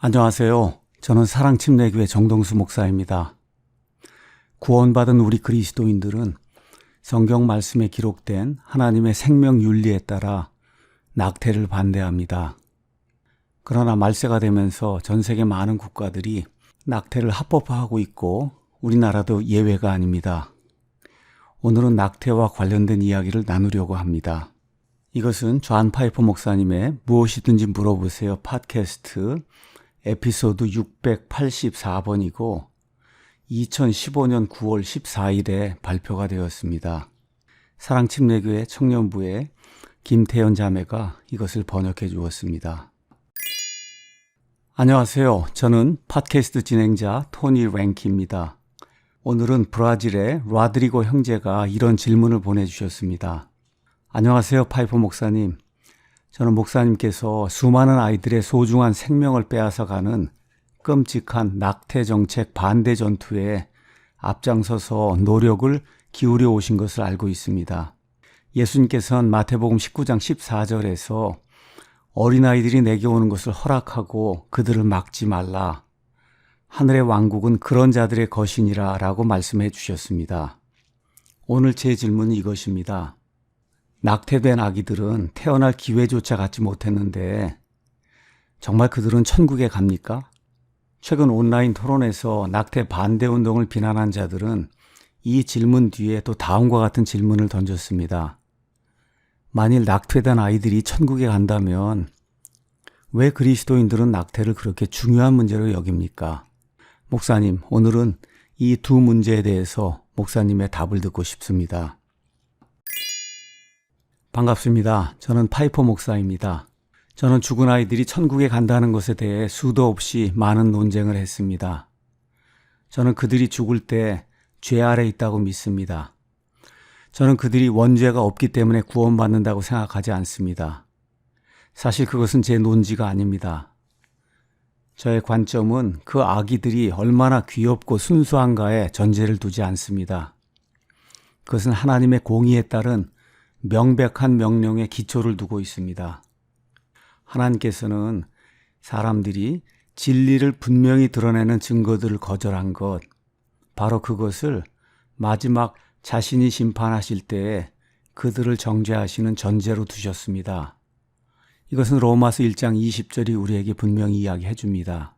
안녕하세요. 저는 사랑침례교회 정동수 목사입니다. 구원받은 우리 그리스도인들은 성경 말씀에 기록된 하나님의 생명 윤리에 따라 낙태를 반대합니다. 그러나 말세가 되면서 전 세계 많은 국가들이 낙태를 합법화하고 있고 우리나라도 예외가 아닙니다. 오늘은 낙태와 관련된 이야기를 나누려고 합니다. 이것은 존 파이퍼 목사님의 무엇이든지 물어보세요 팟캐스트 에피소드 684번이고 2015년 9월 14일에 발표가 되었습니다. 사랑침례교회 청년부의 김태현 자매가 이것을 번역해 주었습니다. 안녕하세요. 저는 팟캐스트 진행자 토니 랭키입니다. 오늘은 브라질의 라드리고 형제가 이런 질문을 보내주셨습니다. 안녕하세요, 파이퍼 목사님. 저는 목사님께서 수많은 아이들의 소중한 생명을 빼앗아가는 끔찍한 낙태 정책 반대 전투에 앞장서서 노력을 기울여 오신 것을 알고 있습니다. 예수님께서는 마태복음 19장 14절에서 어린아이들이 내게 오는 것을 허락하고 그들을 막지 말라. 하늘의 왕국은 그런 자들의 것이니라 라고 말씀해 주셨습니다. 오늘 제 질문은 이것입니다. 낙태된 아기들은 태어날 기회조차 갖지 못했는데 정말 그들은 천국에 갑니까? 최근 온라인 토론에서 낙태 반대 운동을 비난한 자들은 이 질문 뒤에 또 다음과 같은 질문을 던졌습니다. 만일 낙태된 아이들이 천국에 간다면 왜 그리스도인들은 낙태를 그렇게 중요한 문제로 여깁니까? 목사님, 오늘은 이 두 문제에 대해서 목사님의 답을 듣고 싶습니다. 반갑습니다. 저는 파이퍼 목사입니다. 저는 죽은 아이들이 천국에 간다는 것에 대해 수도 없이 많은 논쟁을 했습니다. 저는 그들이 죽을 때 죄 아래 있다고 믿습니다. 저는 그들이 원죄가 없기 때문에 구원받는다고 생각하지 않습니다. 사실 그것은 제 논지가 아닙니다. 저의 관점은 그 아기들이 얼마나 귀엽고 순수한가에 전제를 두지 않습니다. 그것은 하나님의 공의에 따른 명백한 명령에 기초를 두고 있습니다. 하나님께서는 사람들이 진리를 분명히 드러내는 증거들을 거절한 것, 바로 그것을 마지막 자신이 심판하실 때에 그들을 정죄하시는 전제로 두셨습니다. 이것은 로마서 1장 20절이 우리에게 분명히 이야기해 줍니다.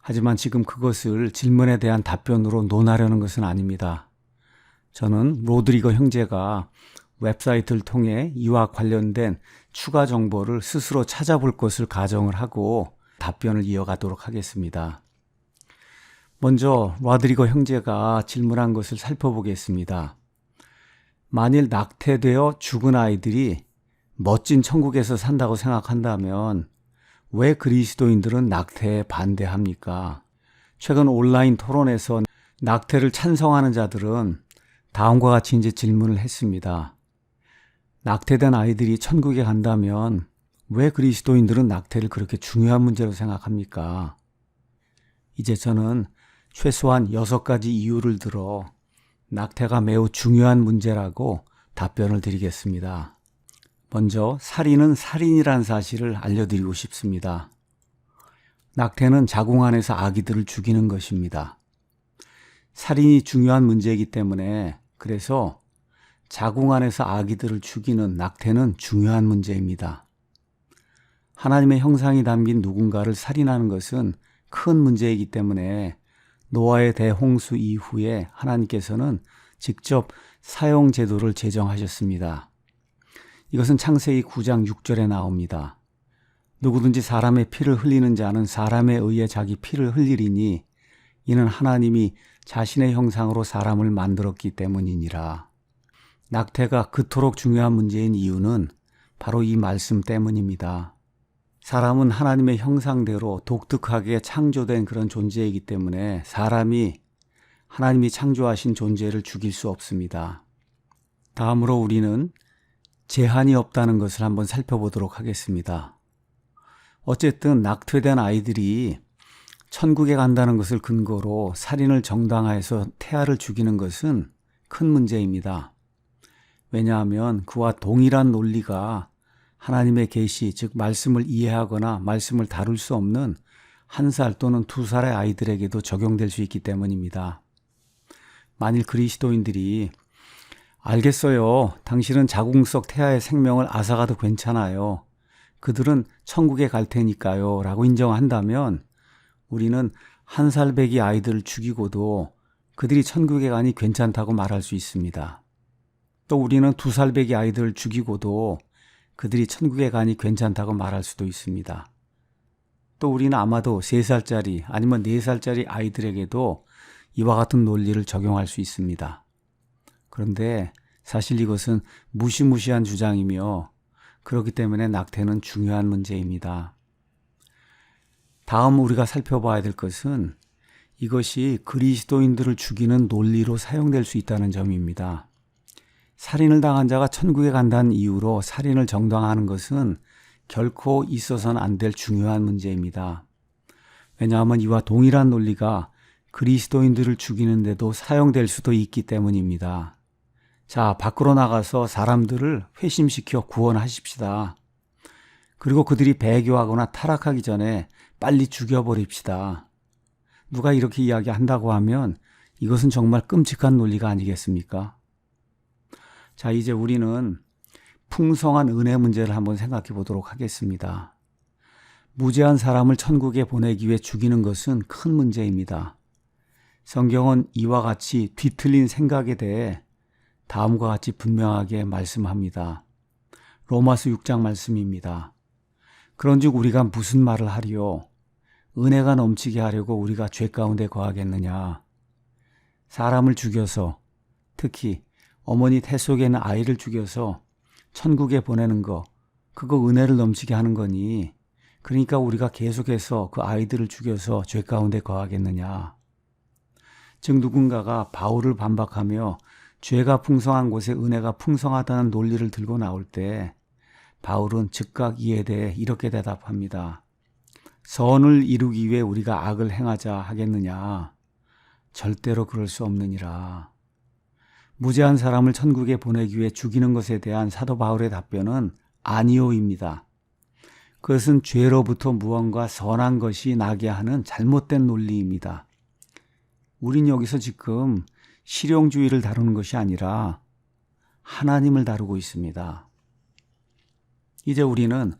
하지만 지금 그것을 질문에 대한 답변으로 논하려는 것은 아닙니다. 저는 로드리거 형제가 웹사이트를 통해 이와 관련된 추가 정보를 스스로 찾아볼 것을 가정을 하고 답변을 이어가도록 하겠습니다. 먼저 라드리거 형제가 질문한 것을 살펴보겠습니다. 만일 낙태되어 죽은 아이들이 멋진 천국에서 산다고 생각한다면 왜 그리스도인들은 낙태에 반대합니까? 최근 온라인 토론에서 낙태를 찬성하는 자들은 다음과 같이 이제 질문을 했습니다. 낙태된 아이들이 천국에 간다면 왜 그리스도인들은 낙태를 그렇게 중요한 문제로 생각합니까? 이제 저는 최소한 6가지 이유를 들어 낙태가 매우 중요한 문제라고 답변을 드리겠습니다. 먼저 살인은 살인이란 사실을 알려드리고 싶습니다. 낙태는 자궁 안에서 아기들을 죽이는 것입니다. 살인이 중요한 문제이기 때문에 그래서 자궁 안에서 아기들을 죽이는 낙태는 중요한 문제입니다. 하나님의 형상이 담긴 누군가를 살인하는 것은 큰 문제이기 때문에 노아의 대홍수 이후에 하나님께서는 직접 사형 제도를 제정하셨습니다. 이것은 창세기 9장 6절에 나옵니다. 누구든지 사람의 피를 흘리는 자는 사람에 의해 자기 피를 흘리리니 이는 하나님이 자신의 형상으로 사람을 만들었기 때문이니라. 낙태가 그토록 중요한 문제인 이유는 바로 이 말씀 때문입니다. 사람은 하나님의 형상대로 독특하게 창조된 그런 존재이기 때문에 사람이 하나님이 창조하신 존재를 죽일 수 없습니다. 다음으로 우리는 제한이 없다는 것을 한번 살펴보도록 하겠습니다. 어쨌든 낙태된 아이들이 천국에 간다는 것을 근거로 살인을 정당화해서 태아를 죽이는 것은 큰 문제입니다. 왜냐하면 그와 동일한 논리가 하나님의 계시, 즉 말씀을 이해하거나 말씀을 다룰 수 없는 1살 또는 2살의 아이들에게도 적용될 수 있기 때문입니다. 만일 그리스도인들이 알겠어요. 당신은 자궁석 태아의 생명을 앗아가도 괜찮아요. 그들은 천국에 갈 테니까요. 라고 인정한다면 우리는 1살 배기 아이들을 죽이고도 그들이 천국에 가니 괜찮다고 말할 수 있습니다. 또 우리는 2살 배기 아이들을 죽이고도 그들이 천국에 가니 괜찮다고 말할 수도 있습니다. 또 우리는 아마도 3살짜리 아니면 4살짜리 아이들에게도 이와 같은 논리를 적용할 수 있습니다. 그런데 사실 이것은 무시무시한 주장이며 그렇기 때문에 낙태는 중요한 문제입니다. 다음 우리가 살펴봐야 될 것은 이것이 그리스도인들을 죽이는 논리로 사용될 수 있다는 점입니다. 살인을 당한 자가 천국에 간다는 이유로 살인을 정당화하는 것은 결코 있어서는 안 될 중요한 문제입니다. 왜냐하면 이와 동일한 논리가 그리스도인들을 죽이는데도 사용될 수도 있기 때문입니다. 자, 밖으로 나가서 사람들을 회심시켜 구원하십시다. 그리고 그들이 배교하거나 타락하기 전에 빨리 죽여버립시다. 누가 이렇게 이야기한다고 하면 이것은 정말 끔찍한 논리가 아니겠습니까? 자, 이제 우리는 풍성한 은혜 문제를 한번 생각해 보도록 하겠습니다. 무죄한 사람을 천국에 보내기 위해 죽이는 것은 큰 문제입니다. 성경은 이와 같이 뒤틀린 생각에 대해 다음과 같이 분명하게 말씀합니다. 로마서 6장 말씀입니다. 그런즉 우리가 무슨 말을 하리요? 은혜가 넘치게 하려고 우리가 죄 가운데 거하겠느냐? 사람을 죽여서, 특히 어머니 태 속에 있는 아이를 죽여서 천국에 보내는 거, 그거 은혜를 넘치게 하는 거니? 그러니까 우리가 계속해서 그 아이들을 죽여서 죄 가운데 거하겠느냐? 즉 누군가가 바울을 반박하며 죄가 풍성한 곳에 은혜가 풍성하다는 논리를 들고 나올 때 바울은 즉각 이에 대해 이렇게 대답합니다. 선을 이루기 위해 우리가 악을 행하자 하겠느냐? 절대로 그럴 수 없느니라. 무죄한 사람을 천국에 보내기 위해 죽이는 것에 대한 사도 바울의 답변은 아니오입니다. 그것은 죄로부터 무언가 선한 것이 나게 하는 잘못된 논리입니다. 우린 여기서 지금 실용주의를 다루는 것이 아니라 하나님을 다루고 있습니다. 이제 우리는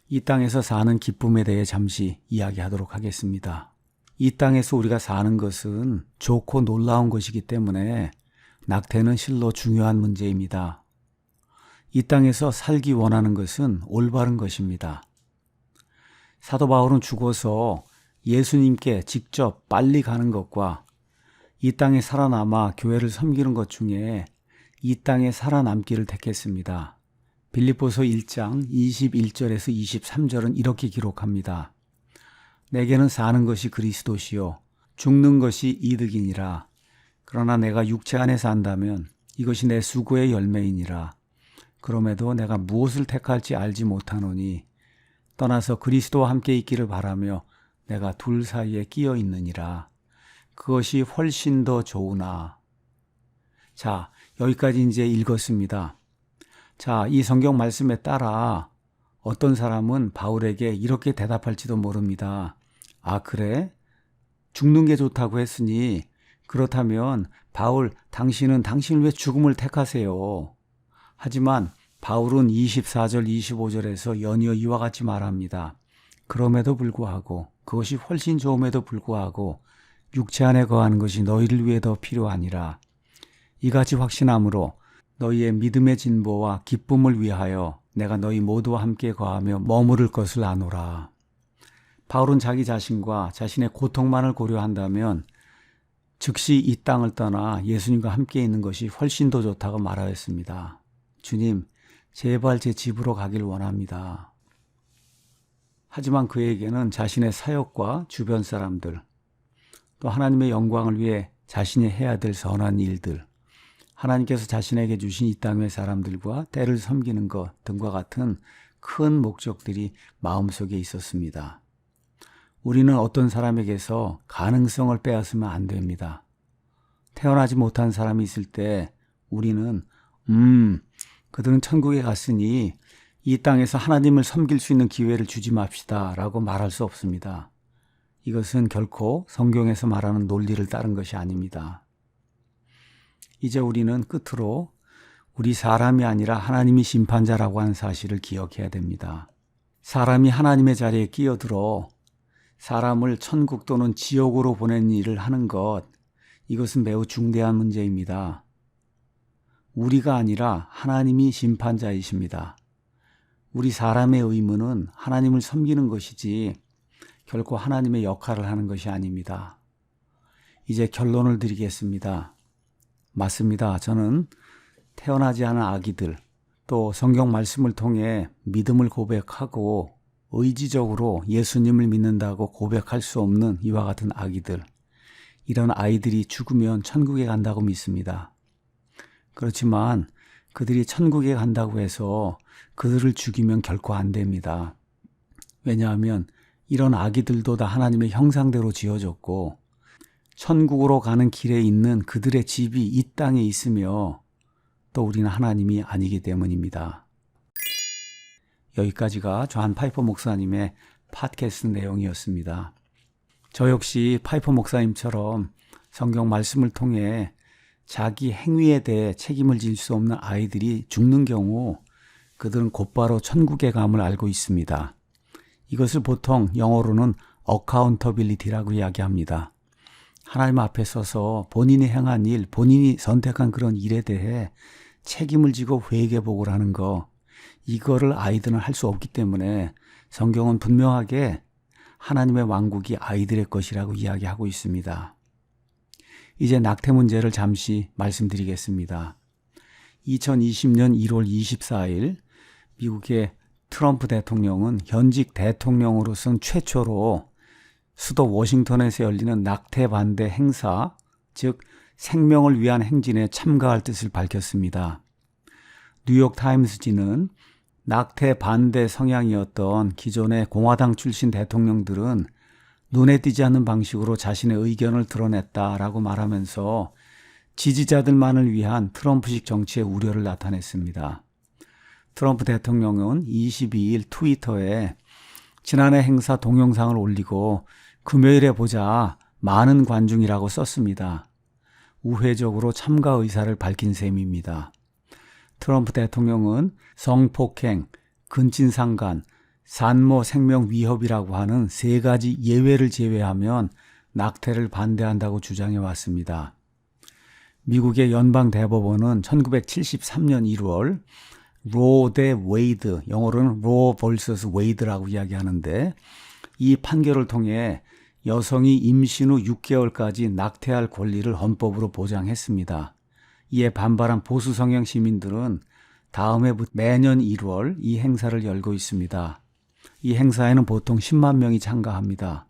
이 땅에서 사는 기쁨에 대해 잠시 이야기하도록 하겠습니다. 이 땅에서 우리가 사는 것은 좋고 놀라운 것이기 때문에 낙태는 실로 중요한 문제입니다. 이 땅에서 살기 원하는 것은 올바른 것입니다. 사도 바울은 죽어서 예수님께 직접 빨리 가는 것과 이 땅에 살아남아 교회를 섬기는 것 중에 이 땅에 살아남기를 택했습니다. 빌립보서 1장 21절에서 23절은 이렇게 기록합니다. 내게는 사는 것이 그리스도시요 죽는 것이 이득이니라. 그러나 내가 육체 안에 산다면 이것이 내 수고의 열매이니라. 그럼에도 내가 무엇을 택할지 알지 못하노니 떠나서 그리스도와 함께 있기를 바라며 내가 둘 사이에 끼어 있느니라. 그것이 훨씬 더 좋으나. 자, 여기까지 이제 읽었습니다. 자, 이 성경 말씀에 따라 어떤 사람은 바울에게 이렇게 대답할지도 모릅니다. 아, 그래? 죽는 게 좋다고 했으니 그렇다면 바울, 당신은 당신을 왜 죽음을 택하세요? 하지만 바울은 24절, 25절에서 연이어 이와 같이 말합니다. 그럼에도 불구하고 그것이 훨씬 좋음에도 불구하고 육체 안에 거하는 것이 너희를 위해 더 필요하니라. 이같이 확신함으로 너희의 믿음의 진보와 기쁨을 위하여 내가 너희 모두와 함께 거하며 머무를 것을 아노라. 바울은 자기 자신과 자신의 고통만을 고려한다면 즉시 이 땅을 떠나 예수님과 함께 있는 것이 훨씬 더 좋다고 말하였습니다. 주님, 제발 제 집으로 가길 원합니다. 하지만 그에게는 자신의 사역과 주변 사람들, 또 하나님의 영광을 위해 자신이 해야 될 선한 일들, 하나님께서 자신에게 주신 이 땅의 사람들과 때를 섬기는 것 등과 같은 큰 목적들이 마음속에 있었습니다. 우리는 어떤 사람에게서 가능성을 빼앗으면 안 됩니다. 태어나지 못한 사람이 있을 때 우리는 그들은 천국에 갔으니 이 땅에서 하나님을 섬길 수 있는 기회를 주지 맙시다 라고 말할 수 없습니다. 이것은 결코 성경에서 말하는 논리를 따른 것이 아닙니다. 이제 우리는 끝으로 우리 사람이 아니라 하나님이 심판자라고 하는 사실을 기억해야 됩니다. 사람이 하나님의 자리에 끼어들어 사람을 천국 또는 지옥으로 보내는 일을 하는 것, 이것은 매우 중대한 문제입니다. 우리가 아니라 하나님이 심판자이십니다. 우리 사람의 의무는 하나님을 섬기는 것이지 결코 하나님의 역할을 하는 것이 아닙니다. 이제 결론을 드리겠습니다. 맞습니다. 저는 태어나지 않은 아기들, 또 성경 말씀을 통해 믿음을 고백하고 의지적으로 예수님을 믿는다고 고백할 수 없는 이와 같은 아기들, 이런 아이들이 죽으면 천국에 간다고 믿습니다. 그렇지만 그들이 천국에 간다고 해서 그들을 죽이면 결코 안 됩니다. 왜냐하면 이런 아기들도 다 하나님의 형상대로 지어졌고 천국으로 가는 길에 있는 그들의 집이 이 땅에 있으며 또 우리는 하나님이 아니기 때문입니다. 여기까지가 존 파이퍼 목사님의 팟캐스트 내용이었습니다. 저 역시 파이퍼 목사님처럼 성경 말씀을 통해 자기 행위에 대해 책임을 질 수 없는 아이들이 죽는 경우 그들은 곧바로 천국에 감을 알고 있습니다. 이것을 보통 영어로는 accountability라고 이야기합니다. 하나님 앞에 서서 본인이 행한 일, 본인이 선택한 그런 일에 대해 책임을 지고 회개복을 하는 거, 이거를 아이들은 할 수 없기 때문에 성경은 분명하게 하나님의 왕국이 아이들의 것이라고 이야기하고 있습니다. 이제 낙태 문제를 잠시 말씀드리겠습니다. 2020년 1월 24일 미국의 트럼프 대통령은 현직 대통령으로선 최초로 수도 워싱턴에서 열리는 낙태 반대 행사, 즉 생명을 위한 행진에 참가할 뜻을 밝혔습니다. 뉴욕타임스지는 낙태 반대 성향이었던 기존의 공화당 출신 대통령들은 눈에 띄지 않는 방식으로 자신의 의견을 드러냈다라고 말하면서 지지자들만을 위한 트럼프식 정치의 우려를 나타냈습니다. 트럼프 대통령은 22일 트위터에 지난해 행사 동영상을 올리고 금요일에 보자 많은 관중이라고 썼습니다. 우회적으로 참가 의사를 밝힌 셈입니다. 트럼프 대통령은 성폭행, 근친상간, 산모 생명 위협이라고 하는 세 가지 예외를 제외하면 낙태를 반대한다고 주장해 왔습니다. 미국의 연방대법원은 1973년 1월 로 대 웨이드, 영어로는 로 vs 웨이드라고 이야기하는데 이 판결을 통해 여성이 임신 후 6개월까지 낙태할 권리를 헌법으로 보장했습니다. 이에 반발한 보수 성향 시민들은 다음 해 매년 1월 이 행사를 열고 있습니다. 이 행사에는 보통 10만 명이 참가합니다.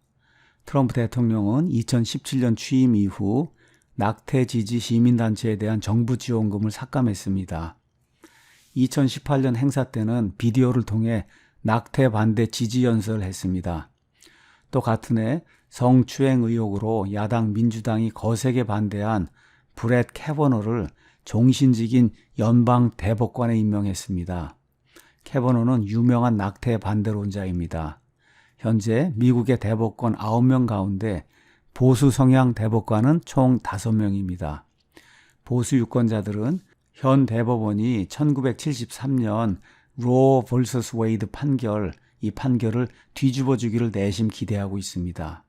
트럼프 대통령은 2017년 취임 이후 낙태 지지 시민단체에 대한 정부 지원금을 삭감했습니다. 2018년 행사 때는 비디오를 통해 낙태 반대 지지 연설을 했습니다. 또 같은 해 성추행 의혹으로 야당 민주당이 거세게 반대한 브렛 캐버너를 종신직인 연방 대법관에 임명했습니다. 캐버너는 유명한 낙태 반대론자입니다. 현재 미국의 대법관 9명 가운데 보수 성향 대법관은 총 5명입니다. 보수 유권자들은 현 대법원이 1973년 로 vs 웨이드 판결, 이 판결을 뒤집어 주기를 내심 기대하고 있습니다.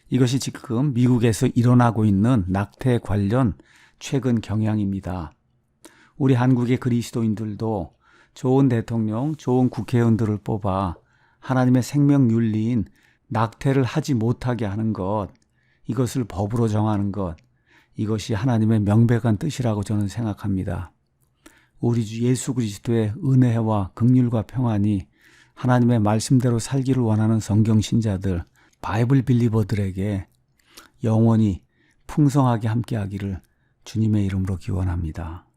이것이 지금 미국에서 일어나고 있는 낙태 관련 최근 경향입니다. 우리 한국의 그리스도인들도 좋은 대통령, 좋은 국회의원들을 뽑아 하나님의 생명 윤리인 낙태를 하지 못하게 하는 것, 이것을 법으로 정하는 것, 이것이 하나님의 명백한 뜻이라고 저는 생각합니다. 우리 주 예수 그리스도의 은혜와 긍휼과 평안이 하나님의 말씀대로 살기를 원하는 성경 신자들, 바이블 빌리버들에게 영원히 풍성하게 함께하기를 주님의 이름으로 기원합니다.